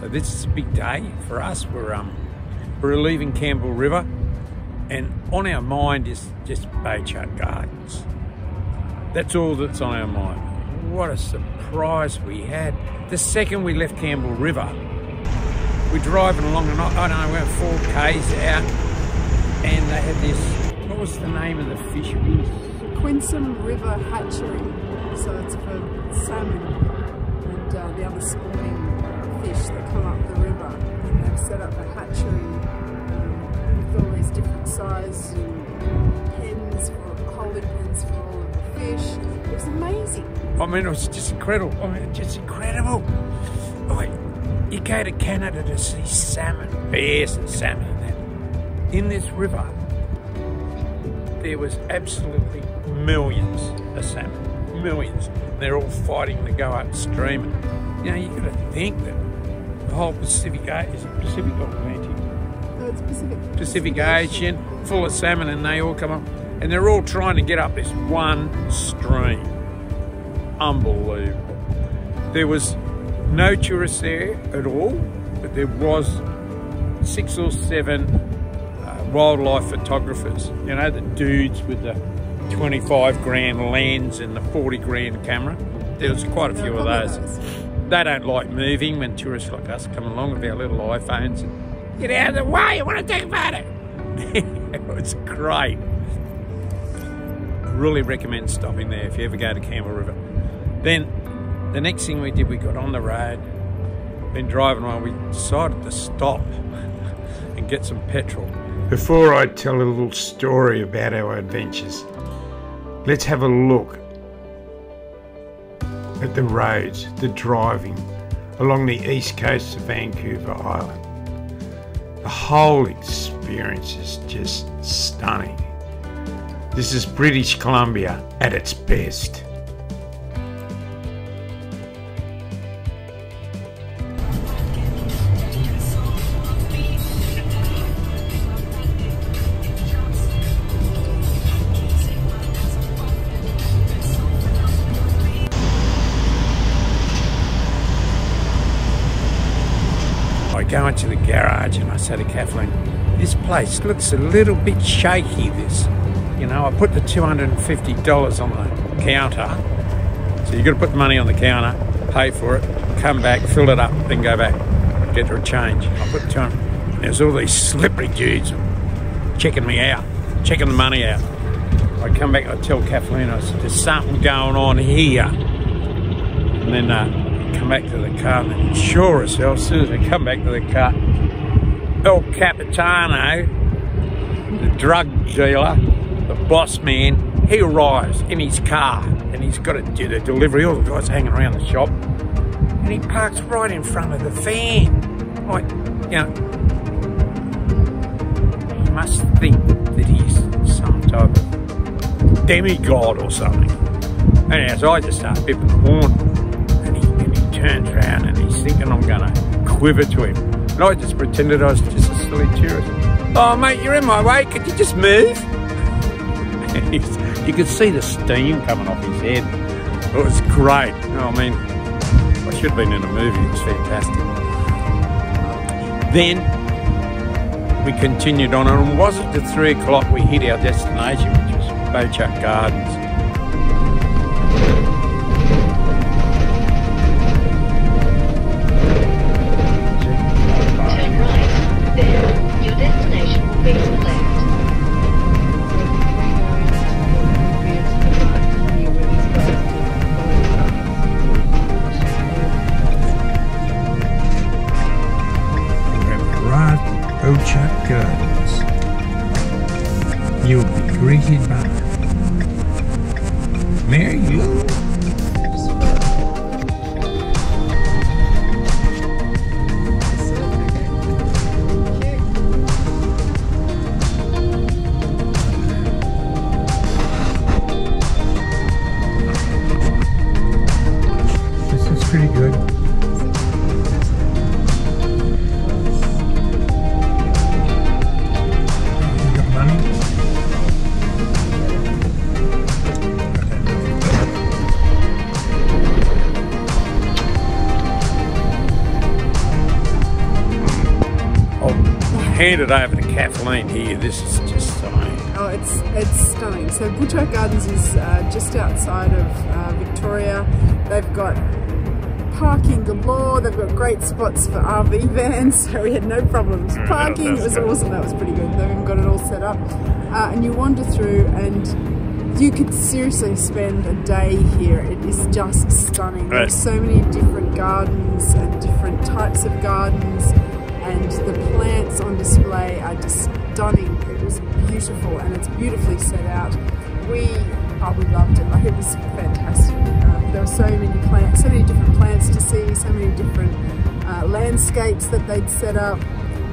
So this is a big day for us. We're leaving Campbell River, and on our mind is just Butchart Gardens. That's all that's on our mind. What a surprise we had. The second we left Campbell River, we're driving along, and I don't know, we're 4 Ks out, and they had this, what was the name of the fisheries? Quinsam River Hatchery. So it's for salmon and the other sporting fish that come up the river. And they've set up a hatchery with all these different sized pens, holding pens for all of the fish. It was amazing. I mean, it was just incredible. Like, you go to Canada to see salmon, bears and salmon and that. In this river, there was absolutely millions of salmon, millions. They're all fighting to go upstream. And, you know, you've got to think that the whole Pacific, is it Pacific or Atlantic? No, it's Pacific. Pacific Ocean, full of salmon, and they all come up, and they're all trying to get up this one stream. Unbelievable. There was no tourists there at all, but there was 6 or 7 wildlife photographers. You know, the dudes with the 25 grand lens and the 40 grand camera. There was quite a few of those. They don't like moving when tourists like us come along with our little iPhones and get out of the way, I want to take a photo. It was great. I really recommend stopping there if you ever go to Campbell River. Then the next thing we did, we got on the road, been driving while we decided to stop and get some petrol. Before I tell a little story about our adventures, let's have a look at the roads, the driving along the east coast of Vancouver Island. The whole experience is just stunning. This is British Columbia at its best. I go into the garage and I say to Kathleen, this place looks a little bit shaky, this. You know, I put the $250 on the counter. So you've got to put the money on the counter, pay for it, come back, fill it up, then go back, get her a change. I put 200. There's all these slippery dudes checking me out, checking the money out. I come back, I tell Kathleen, I said, there's something going on here. And then come back to the car, and sure as hell, as soon as I come back to the car, El Capitano, the drug dealer, the boss man, he arrives in his car, and he's got to do the delivery. All the guys hanging around the shop, and he parks right in front of the van. Like, you know, he must think that he's some type of demigod or something. Anyhow, so I just start bipping the horn. Turns around and he's thinking I'm going to quiver to him. And I just pretended I was just a silly tourist. Oh, mate, you're in my way. Could you just move? And you could see the steam coming off his head. It was great. I mean, I should have been in a movie. It was fantastic. Then we continued on, and it wasn't at 3 o'clock we hit our destination, which was Butchart Gardens. Butchart Gardens. You'll be greeted by Mary Lou. This is pretty good. hand it over to Kathleen here. This is just stunning. Oh, it's stunning. So Butchart Gardens is just outside of Victoria. They've got parking galore. They've got great spots for RV vans, so we had no problems parking. It was awesome. That was pretty good. They've even got it all set up. And you wander through and you could seriously spend a day here. It is just stunning. There's so many different gardens and different types of gardens, and the plants on display are just stunning. It was beautiful, and it's beautifully set out. We loved it. Like, it was fantastic. There were so many plants, so many different plants to see, so many different landscapes that they'd set up.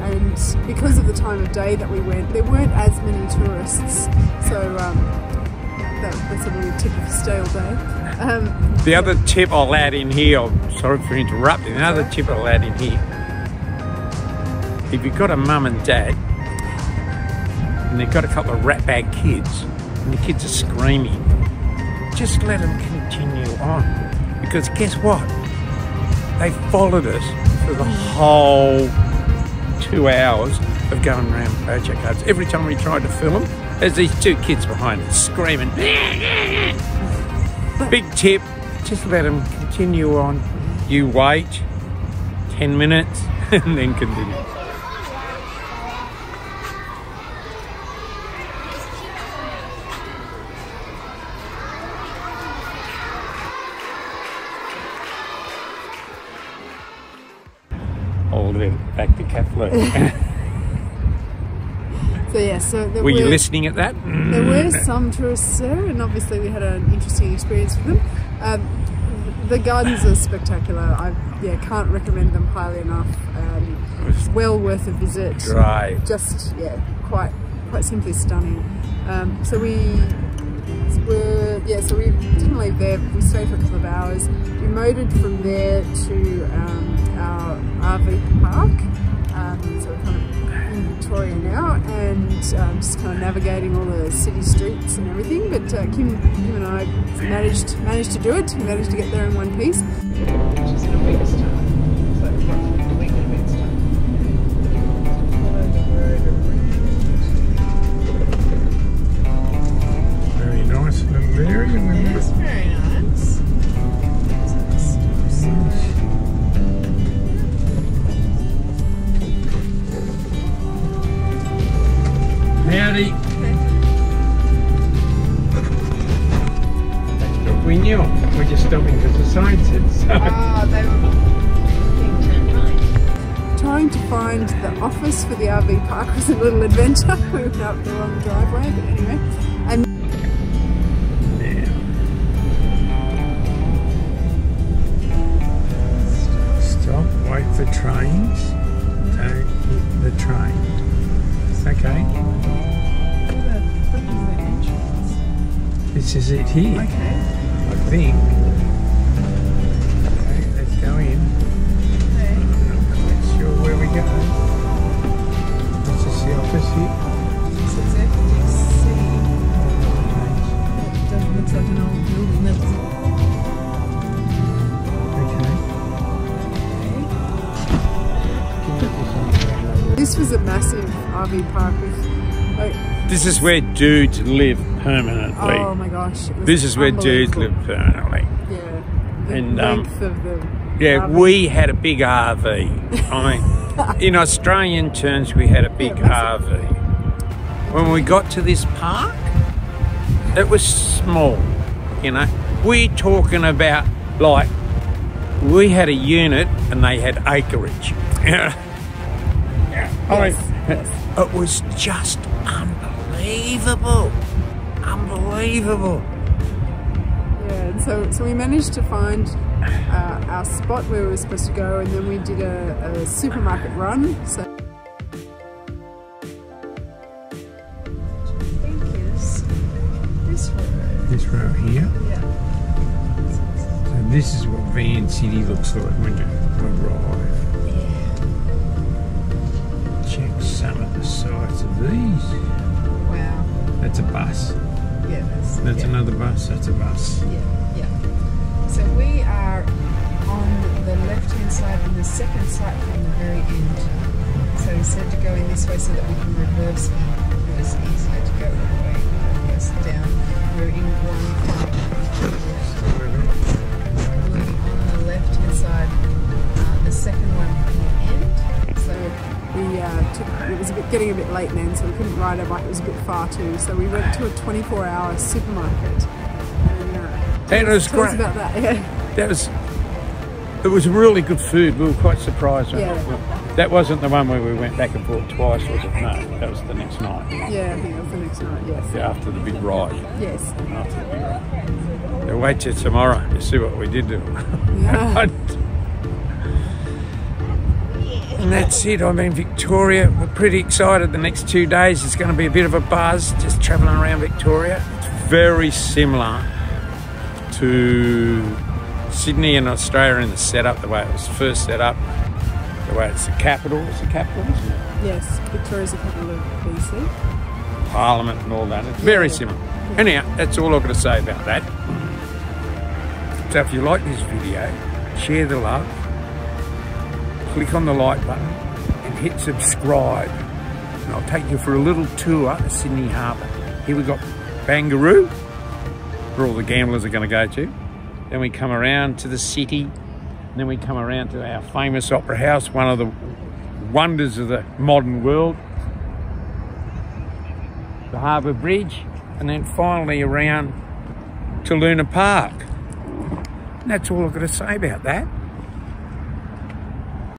And because of the time of day that we went, there weren't as many tourists. So that's a little tip of stale day. The other tip I'll add in here, sorry for interrupting, another tip I'll add in here. If you've got a mum and dad, and they've got a couple of ratbag kids, and the kids are screaming, just let them continue on. Because guess what? They followed us for the whole 2 hours of going around Butchart Gardens. Every time we tried to film them, there's these two kids behind us screaming. Big tip, just let them continue on. You wait 10 minutes and then continue. Back to Kathleen. So yeah, so were you listening at that? There were some tourists there, and obviously we had an interesting experience with them. The gardens are spectacular. I can't recommend them highly enough. It's well worth a visit. Right. Just quite simply stunning. So we didn't leave there. We stayed for a couple of hours. We motored from there to our RV park. So we're kind of in Victoria now, and just kind of navigating all the city streets and everything. But Kim and I managed to do it. We managed to get there in one piece. Which is in a week's time. So roughly a week and a week's time. Follow the road around. Very nice little area. It's very nice. Howdy. We knew it. We're just stopping because the sign said so. They were being turned right. Trying to find the office for the RV park was a little adventure. We went up the wrong driveway, but anyway. And stop, wait for trains. Don't hit the train. Okay. This is it here. Okay. I think. Okay, let's go in. Okay. I'm not quite sure where we go. This is the office here. This is FDC. It looks like an old building. Okay. This was a massive RV park with. This is where dudes live permanently. Oh my gosh. This is where dudes live permanently. Yeah. And length of the RV. we had a big RV. I mean, in Australian terms, we had a big RV. When we got to this park, it was small, you know. We're talking about, like, we had a unit and they had acreage. It was just unbelievable. Unbelievable. Yeah, and so we managed to find our spot where we were supposed to go, and then we did a supermarket run. So I think is this road. This road here. Yeah. So this is what Van City looks like when you arrive. Check some of the sides of these. Wow. That's a bus. Yeah, that's another bus. That's a bus. Yeah. So we are on the left-hand side, and the second site from the very end. So he said to go in this way so that we can reverse. It was easier to go that way, reverse down. We're in one on the left hand side, the second one from the end. So we it was getting a bit late then, so we couldn't ride our bike. It was a bit far too. So we went to a 24-hour supermarket. And it was tell us great. about that. Yeah. It was really good food. We were quite surprised. Yeah. That wasn't the one where we went back and forth twice, was it? No, that was the next night. Yeah, I think that was the next night, yes. Yeah, after the big ride. Yes. After the big ride. They'll wait till tomorrow to see what we did to them. Yeah. And that's it. I'm in Victoria. We're pretty excited. The next 2 days is going to be a bit of a buzz, just travelling around Victoria. It's very similar to Sydney and Australia in the setup, the way it was first set up, the way it's the capital. It's the capital, isn't it? Yes, Victoria's the capital of BC. Parliament and all that. It's very similar. Yeah. Anyhow, that's all I've got to say about that. So if you like this video, share the love, click on the like button and hit subscribe. And I'll take you for a little tour of Sydney Harbour. Here we've got Barangaroo, where all the gamblers are going to go to. Then we come around to the city. And then we come around to our famous Opera House, one of the wonders of the modern world. The Harbour Bridge. And then finally around to Luna Park. And that's all I've got to say about that.